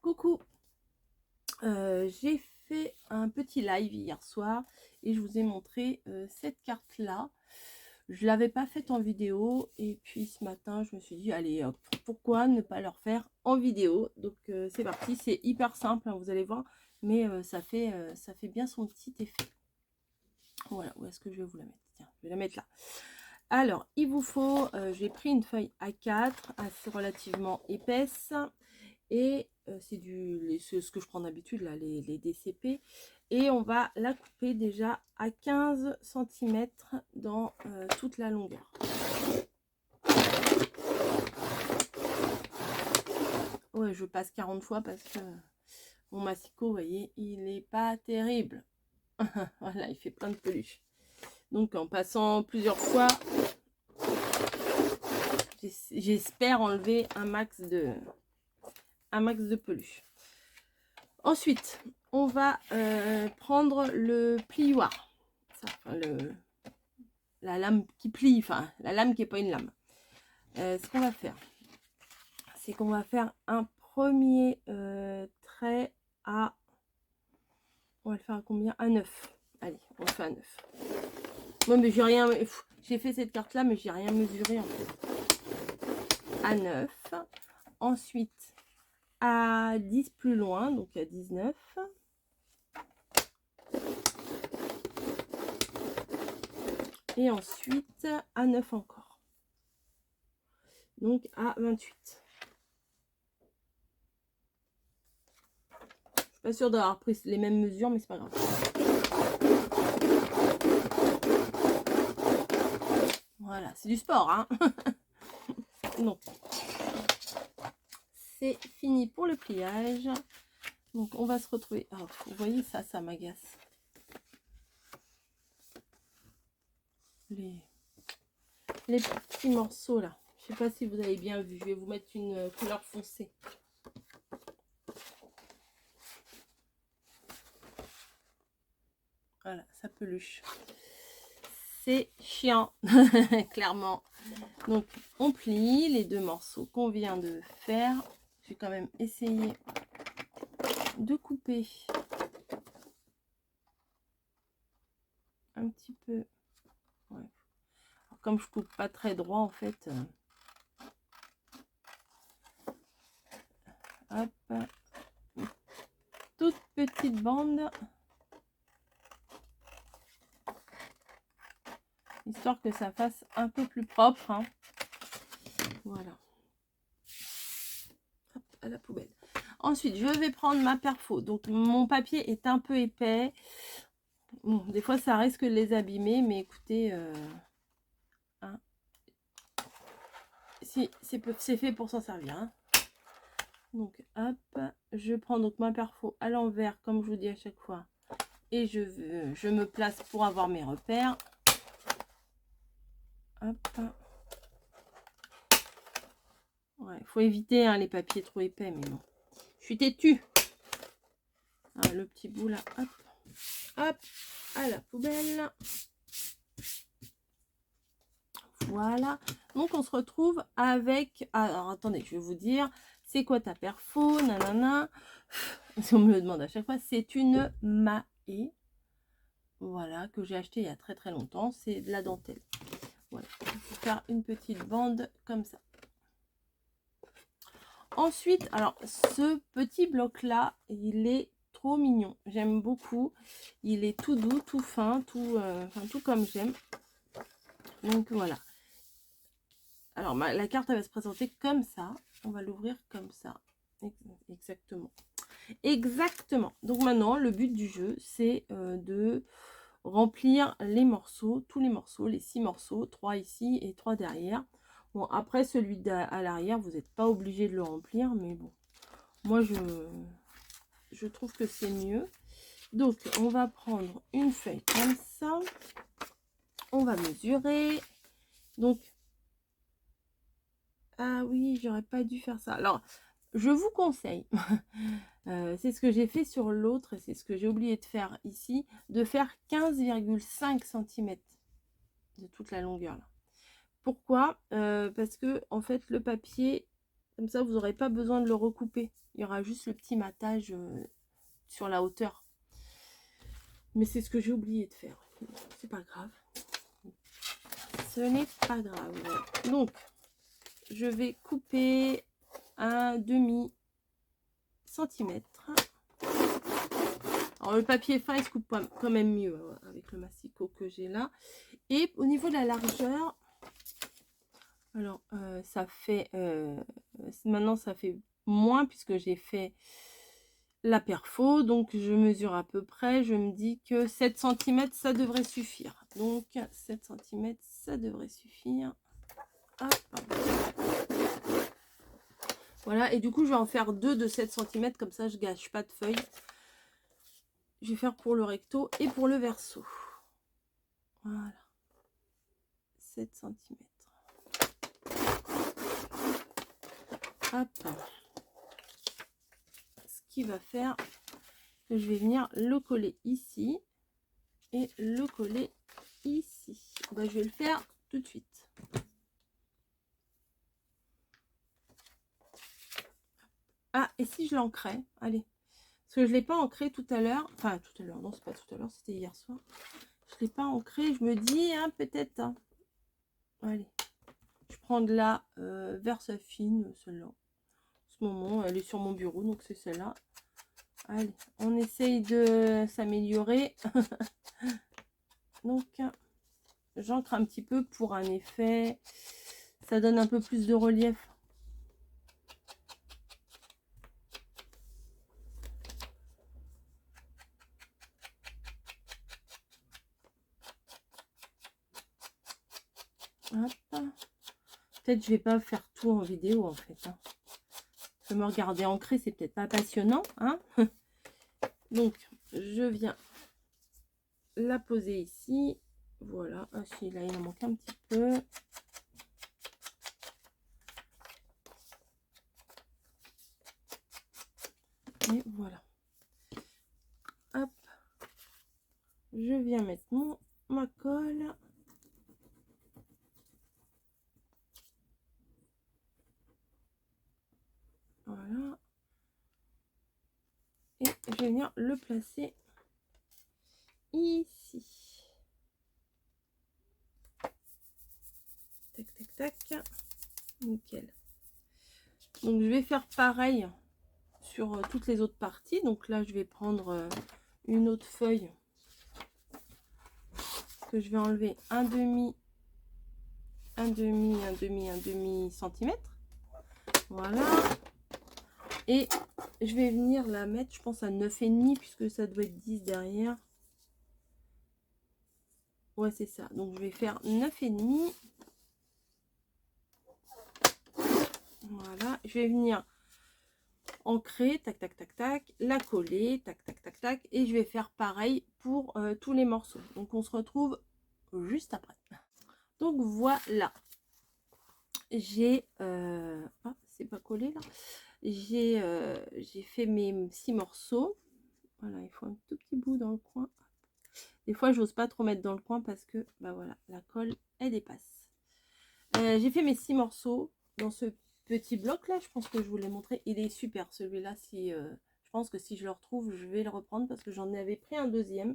Coucou, j'ai fait un petit live hier soir et je vous ai montré cette carte-là. Je l'avais pas faite en vidéo et puis ce matin je me suis dit allez hop, pourquoi ne pas le refaire en vidéo. Donc c'est parti, c'est hyper simple, hein, vous allez voir, mais ça fait bien son petit effet. Voilà, où est-ce que je vais vous la mettre? Tiens, je vais la mettre là. Alors, il vous faut, j'ai pris une feuille A4 assez relativement épaisse. Et c'est ce que je prends d'habitude, là, les DCP. Et on va la couper déjà à 15 cm dans toute la longueur. Ouais, je passe 40 fois parce que mon massicot, vous voyez, il n'est pas terrible. Voilà, il fait plein de peluches. Donc en passant plusieurs fois, j'espère enlever un max de peluche. Ensuite, on va prendre le plioir, la lame qui plie, enfin la lame qui n'est pas une lame. Ce qu'on va faire, c'est qu'on va faire un premier trait à, on va le faire à combien? À 9. Allez, on le fait à 9. Moi, mais j'ai rien, j'ai fait cette carte là, mais j'ai rien mesuré en fait. À 9. Ensuite, à 10 plus loin, donc à 19. Et ensuite à 9 encore. Donc à 28. Je suis pas sûre d'avoir pris les mêmes mesures, mais c'est pas grave. Voilà, c'est du sport, hein. Donc, c'est fini pour le pliage. Donc, on va se retrouver. Oh, vous voyez, ça m'agace. Les petits morceaux là. Je sais pas si vous avez bien vu. Je vais vous mettre une couleur foncée. Voilà, ça peluche. C'est chiant, clairement. Donc, on plie les deux morceaux qu'on vient de faire. Je vais quand même essayer de couper un petit peu. Ouais. Alors, comme je coupe pas très droit, en fait. Hop. Une toute petite bande. Histoire que ça fasse un peu plus propre, hein. Voilà. Hop, à la poubelle. Ensuite, je vais prendre ma perfo. Donc, mon papier est un peu épais. Bon, des fois, ça risque de les abîmer, mais écoutez, hein, si c'est fait pour s'en servir, hein. Donc, hop, je prends donc ma perfo à l'envers, comme je vous dis à chaque fois. Et je me place pour avoir mes repères. Hop. Ouais, il faut éviter hein, les papiers trop épais, mais bon. Je suis têtue. Ah, le petit bout là, hop. Hop, à la poubelle. Voilà. Donc, on se retrouve avec... Alors, attendez, je vais vous dire. C'est quoi ta perfo? Nanana. Si on me le demande à chaque fois, c'est une Mahé. Voilà, que j'ai acheté il y a très très longtemps. C'est de la dentelle. Voilà. Je vais faire une petite bande comme ça. Ensuite, alors, ce petit bloc-là, il est trop mignon. J'aime beaucoup. Il est tout doux, tout fin, tout comme j'aime. Donc, voilà. Alors, la carte, elle va se présenter comme ça. On va l'ouvrir comme ça. Exactement. Exactement. Donc, maintenant, le but du jeu, c'est de remplir les morceaux, tous les morceaux, les 6 morceaux, 3 ici et 3 derrière. Bon, après, celui à l'arrière, vous n'êtes pas obligé de le remplir, mais bon. Moi, je trouve que c'est mieux. Donc, on va prendre une feuille comme ça. On va mesurer. Donc, ah oui, j'aurais pas dû faire ça. Alors, je vous conseille, c'est ce que j'ai fait sur l'autre et c'est ce que j'ai oublié de faire ici, de faire 15,5 cm de toute la longueur. Là. Pourquoi? Parce que, en fait, le papier, comme ça, vous n'aurez pas besoin de le recouper. Il y aura juste le petit matage sur la hauteur. Mais c'est ce que j'ai oublié de faire. C'est pas grave. Ce n'est pas grave. Donc, je vais couper un demi-centimètre. Alors, le papier fin, il se coupe quand même mieux avec le massicot que j'ai là. Et au niveau de la largeur, alors, ça fait... maintenant, ça fait moins puisque j'ai fait la perfo. Donc, je mesure à peu près. Je me dis que 7 cm, ça devrait suffire. Donc, 7 cm, ça devrait suffire. Hop. Voilà, et du coup, je vais en faire 2 de 7 cm. Comme ça, je gâche pas de feuilles. Je vais faire pour le recto et pour le verso. Voilà. 7 cm. Hop. Ce qui va faire, je vais venir le coller ici et le coller ici. Ben, je vais le faire tout de suite. Ah, et si je l'ancrais, allez. Parce que je ne l'ai pas ancré tout à l'heure. Enfin, tout à l'heure, non, c'est pas tout à l'heure, c'était hier soir. Je ne l'ai pas ancré, je me dis, hein, peut-être. Hein. Allez. Je prends de la Versafine, celle-là. En ce moment, elle est sur mon bureau, donc c'est celle-là. Allez, on essaye de s'améliorer. Donc, j'ancre un petit peu pour un effet. Ça donne un peu plus de relief. Peut-être je vais pas faire tout en vidéo en fait. Hein. Je me regarder ancrer, c'est peut-être pas passionnant. Hein. Donc, je viens la poser ici. Voilà. Ah, si, là, il en manque un petit peu. Et voilà. Hop. Je viens mettre ma colle. Voilà. Et je vais venir le placer ici. Tac, tac, tac. Nickel. Donc, je vais faire pareil sur toutes les autres parties. Donc là, je vais prendre une autre feuille que je vais enlever un demi centimètre. Voilà. Et je vais venir la mettre, je pense, à 9,5 puisque ça doit être 10 derrière. Ouais, c'est ça. Donc, je vais faire 9,5. Voilà. Je vais venir ancrer, tac, tac, tac, tac, la coller, tac, tac, tac, tac. Et je vais faire pareil pour tous les morceaux. Donc, on se retrouve juste après. Donc, voilà. J'ai... ah, c'est pas collé, là. J'ai fait mes 6 morceaux. Voilà, il faut un tout petit bout dans le coin. Des fois, j'ose pas trop mettre dans le coin parce que, bah voilà, la colle, elle dépasse. J'ai fait mes 6 morceaux dans ce petit bloc là. Je pense que je vous l'ai montré. Il est super celui-là. Si, je pense que si je le retrouve, je vais le reprendre parce que j'en avais pris un deuxième.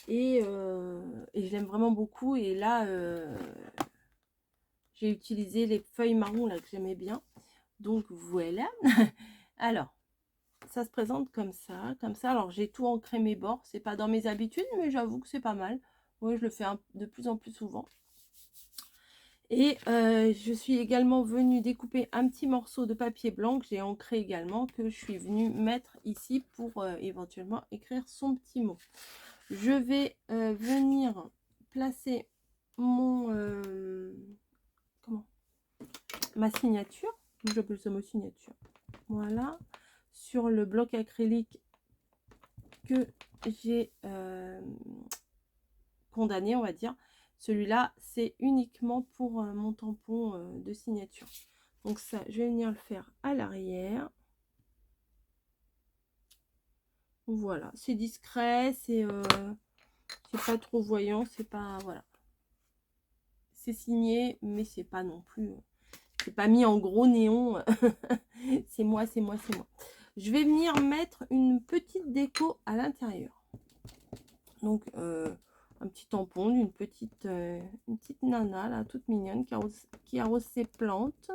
Et je l'aime vraiment beaucoup. Et là, j'ai utilisé les feuilles marron là que j'aimais bien. Donc voilà. Alors, ça se présente comme ça, comme ça. Alors, j'ai tout ancré mes bords. C'est pas dans mes habitudes, mais j'avoue que c'est pas mal. Oui, je le fais de plus en plus souvent. Et je suis également venue découper un petit morceau de papier blanc que j'ai ancré également, que je suis venue mettre ici pour éventuellement écrire son petit mot. Je vais venir placer ma signature. J'appelle ça ma signature. Voilà. Sur le bloc acrylique que j'ai condamné, on va dire. Celui-là, c'est uniquement pour mon tampon de signature. Donc ça, je vais venir le faire à l'arrière. Voilà, c'est discret, c'est pas trop voyant, c'est pas... Voilà. C'est signé, mais c'est pas non plus c'est pas mis en gros néon. C'est moi, c'est moi, c'est moi. Je vais venir mettre une petite déco à l'intérieur. Donc, un petit tampon d'une petite nana, là, toute mignonne, qui arrose ses plantes.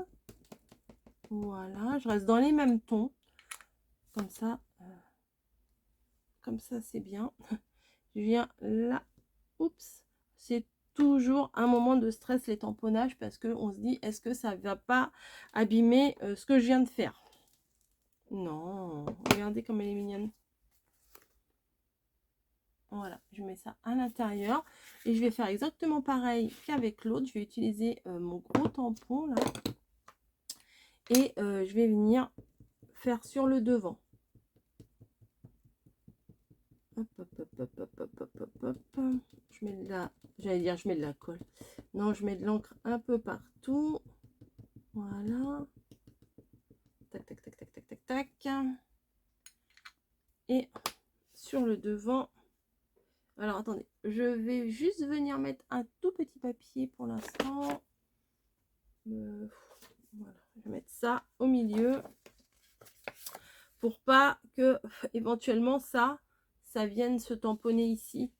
Voilà, je reste dans les mêmes tons. Comme ça, c'est bien. Je viens là. Oups, c'est toujours un moment de stress, les tamponnages, parce qu'on se dit, est-ce que ça va pas abîmer ce que je viens de faire? Non, regardez comme elle est mignonne. Voilà, je mets ça à l'intérieur et je vais faire exactement pareil qu'avec l'autre. Je vais utiliser mon gros tampon là et je vais venir faire sur le devant. Hop, hop, hop, hop, hop, hop, hop, hop, hop. Je mets de la, j'allais dire je mets de la colle. Non, je mets de l'encre un peu partout. Voilà. Tac, tac, tac, tac, tac, tac, tac. Et sur le devant. Alors attendez, je vais juste venir mettre un tout petit papier pour l'instant. Voilà, je vais mettre ça au milieu pour pas que éventuellement ça vienne se tamponner ici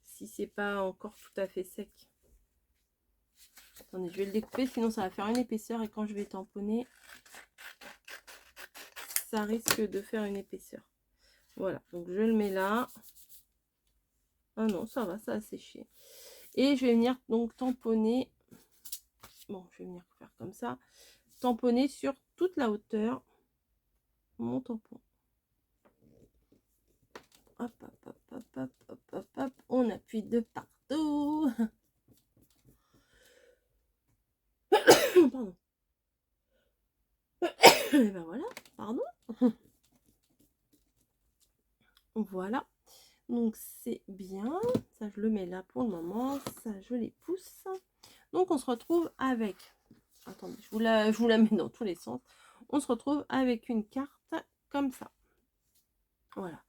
si c'est pas encore tout à fait sec. Attendez, je vais le découper sinon ça va faire une épaisseur et quand je vais tamponner ça risque de faire une épaisseur. Voilà, donc je le mets là. Ah non, ça va, ça a séché. Et je vais venir donc tamponner. Bon, je vais venir faire comme ça. Tamponner sur toute la hauteur mon tampon. Hop, hop, hop, hop, hop, hop, hop, hop. On appuie de partout. Pardon. Et ben voilà, pardon. Voilà. Donc c'est bien. Ça, je le mets là pour le moment. Ça, je les pousse. Donc on se retrouve avec... Attendez, je vous la mets dans tous les sens. On se retrouve avec une carte comme ça. Voilà.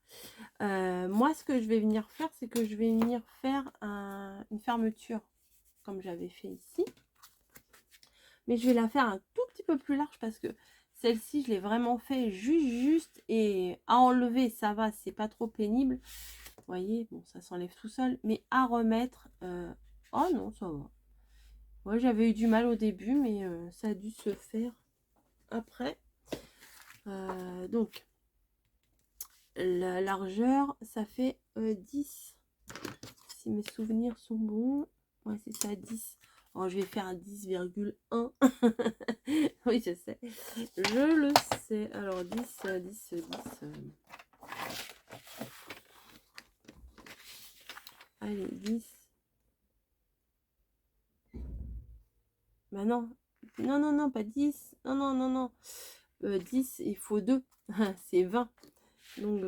Moi, ce que je vais venir faire, c'est que je vais venir faire une fermeture comme j'avais fait ici. Mais je vais la faire un tout petit peu plus large parce que celle-ci, je l'ai vraiment fait juste et à enlever, ça va, c'est pas trop pénible. Vous voyez, bon, ça s'enlève tout seul. Mais à remettre, oh non, ça va. Ouais, j'avais eu du mal au début, mais ça a dû se faire après. Donc, la largeur, ça fait 10. Si mes souvenirs sont bons. Ouais, c'est ça, 10. Oh, je vais faire un 10,1. Oui, je sais. Je le sais. Alors, 10, 10, 10. Allez, 10. Bah non. Non, non, non, pas 10. Non, non, non, non. 10, il faut 2. C'est 20. Donc,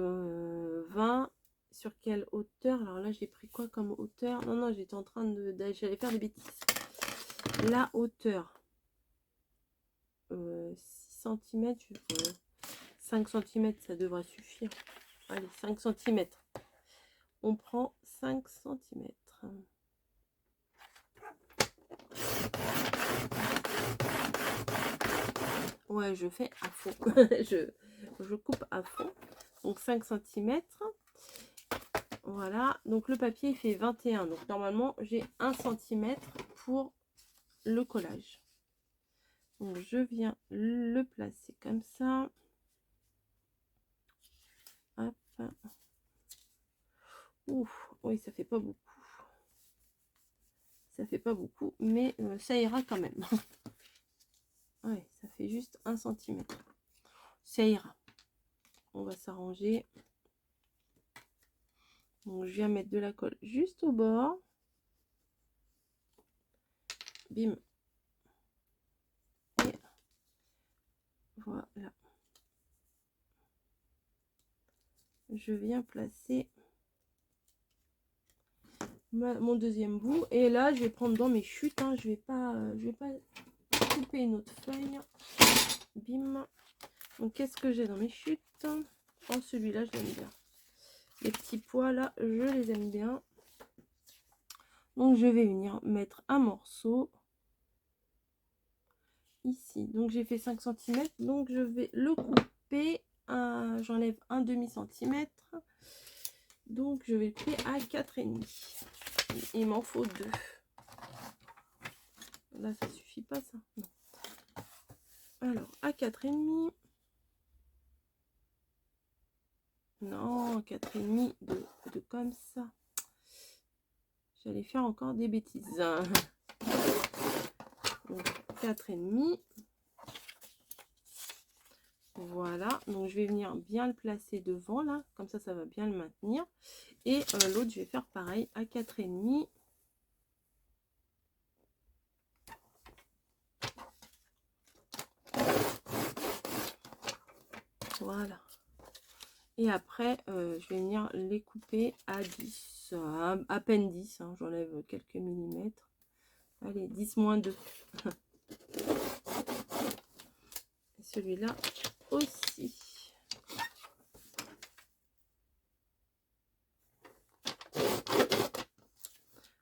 20. Sur quelle hauteur? Alors là, j'ai pris quoi comme hauteur? Non, non, j'étais en train de... J'allais faire des bêtises. La hauteur. 6 cm. 5 cm, ça devrait suffire. Allez, 5 cm. On prend 5 cm. Ouais, je fais à fond. je coupe à fond. Donc 5 cm. Voilà. Donc le papier, il fait 21. Donc normalement, j'ai 1 cm pour le collage. Donc je viens le placer comme ça. Hop. Ouf, oui, ça fait pas beaucoup. Ça fait pas beaucoup, mais ça ira quand même. Ouais, ça fait juste 1 cm. Ça ira. On va s'arranger. Donc je viens mettre de la colle juste au bord. Bim. Et voilà. Je viens placer mon deuxième bout. Et là, je vais prendre dans mes chutes. Hein, je vais pas couper une autre feuille. Bim. Donc qu'est-ce que j'ai dans mes chutes? Oh, celui-là, je l'aime bien. Les petits pois là, je les aime bien. Donc je vais venir mettre un morceau ici. Donc j'ai fait 5 cm, donc je vais le couper. J'enlève un demi-centimètre. Donc je vais le couper à 4,5. Il m'en faut 2. Là, ça suffit pas, ça. Non. Alors, à 4,5. Non, 4,5 de comme ça. J'allais faire encore des bêtises. Donc, 4,5. Voilà. Donc, je vais venir bien le placer devant, là. Comme ça va bien le maintenir. Et l'autre, je vais faire pareil à 4,5. Voilà. Et après, je vais venir les couper à 10. À peine 10. Hein, j'enlève quelques millimètres. Allez, 10 moins 2. Et celui-là aussi.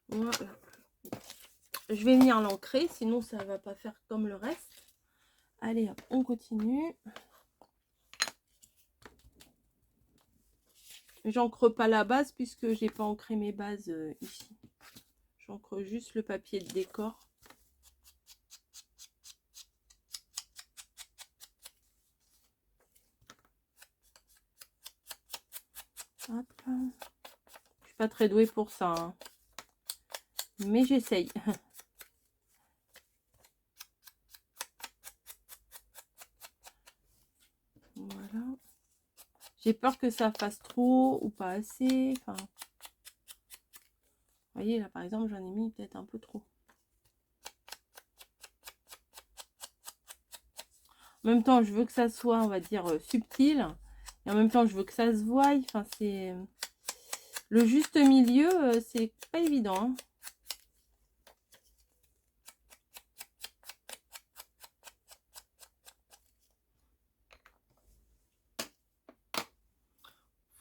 Voilà. Je vais venir l'ancrer, sinon ça va pas faire comme le reste. Allez, hop, on continue. J'encre pas la base puisque j'ai pas ancré mes bases ici. J'encre juste le papier de décor. Hop. Je suis pas très douée pour ça, hein. Mais j'essaye. Voilà. J'ai peur que ça fasse trop ou pas assez. Enfin, vous voyez, là, par exemple, j'en ai mis peut-être un peu trop. En même temps, je veux que ça soit, on va dire, subtil. Et en même temps, je veux que ça se voie. Enfin, c'est... Le juste milieu, c'est pas évident, hein.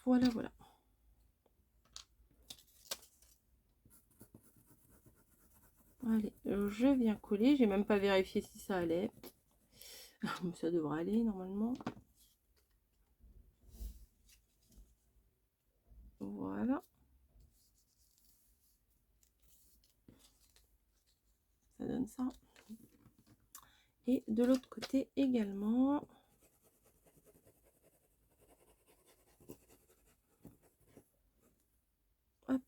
Voilà, voilà. Allez, je viens coller. J'ai même pas vérifié si ça allait. Ça devrait aller normalement. Voilà. Ça donne ça. Et de l'autre côté également. Hop.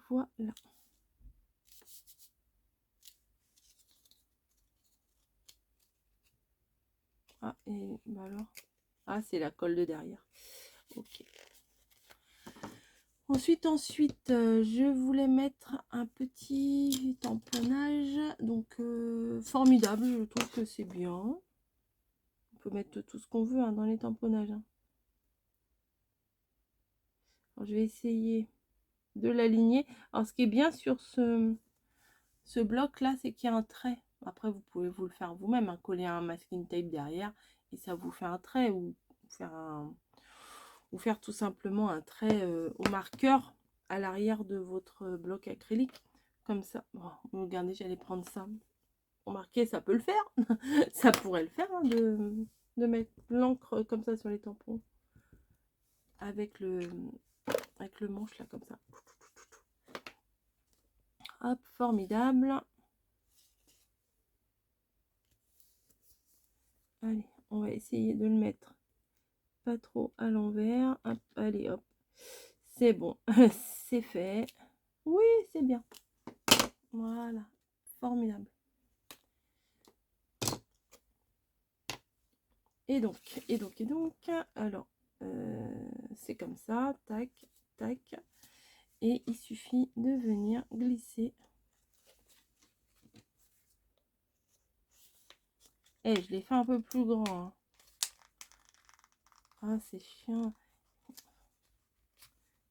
Voilà. Ah, et bah alors. Ah, c'est la colle de derrière. Ok. Ensuite, je voulais mettre un petit tamponnage. Donc, formidable. Je trouve que c'est bien. On peut mettre tout ce qu'on veut, hein, dans les tamponnages, hein. Alors, je vais essayer de l'aligner. Alors, ce qui est bien sur ce bloc là, c'est qu'il y a un trait. Après, vous pouvez vous le faire vous-même, hein, coller un masking tape derrière et ça vous fait un trait, ou faire tout simplement un trait au marqueur à l'arrière de votre bloc acrylique, comme ça. Bon, regardez, j'allais prendre ça. Remarquez, ça peut le faire. Ça pourrait le faire, hein, de mettre l'encre comme ça sur les tampons avec le manche là, comme ça. Hop, formidable. Allez, on va essayer de le mettre pas trop à l'envers. Hop, allez, hop. C'est bon, c'est fait. Oui, c'est bien. Voilà, formidable. Et donc, alors, c'est comme ça, tac, tac. Et il suffit de venir glisser. Et je l'ai fait un peu plus grand, hein. Ah, c'est chiant.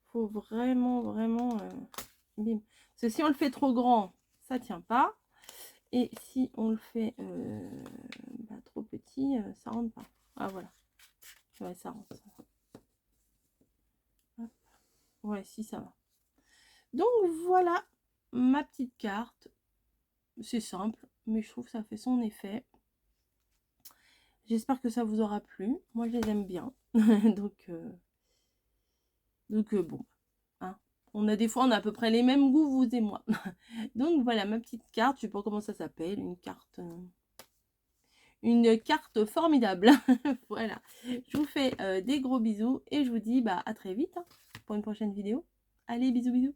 Faut vraiment bim. Parce que si on le fait trop grand, ça tient pas. Et si on le fait trop petit, ça rentre pas. Ah, voilà. Ouais, ça rentre. Hop. Ouais, si, ça va. Donc, voilà ma petite carte. C'est simple, mais je trouve que ça fait son effet. J'espère que ça vous aura plu. Moi, je les aime bien. donc bon. Hein. On a des fois, on a à peu près les mêmes goûts, vous et moi. Donc voilà, ma petite carte. Je sais pas comment ça s'appelle. Une carte formidable. Voilà. Je vous fais des gros bisous et je vous dis à très vite pour une prochaine vidéo. Allez, bisous, bisous.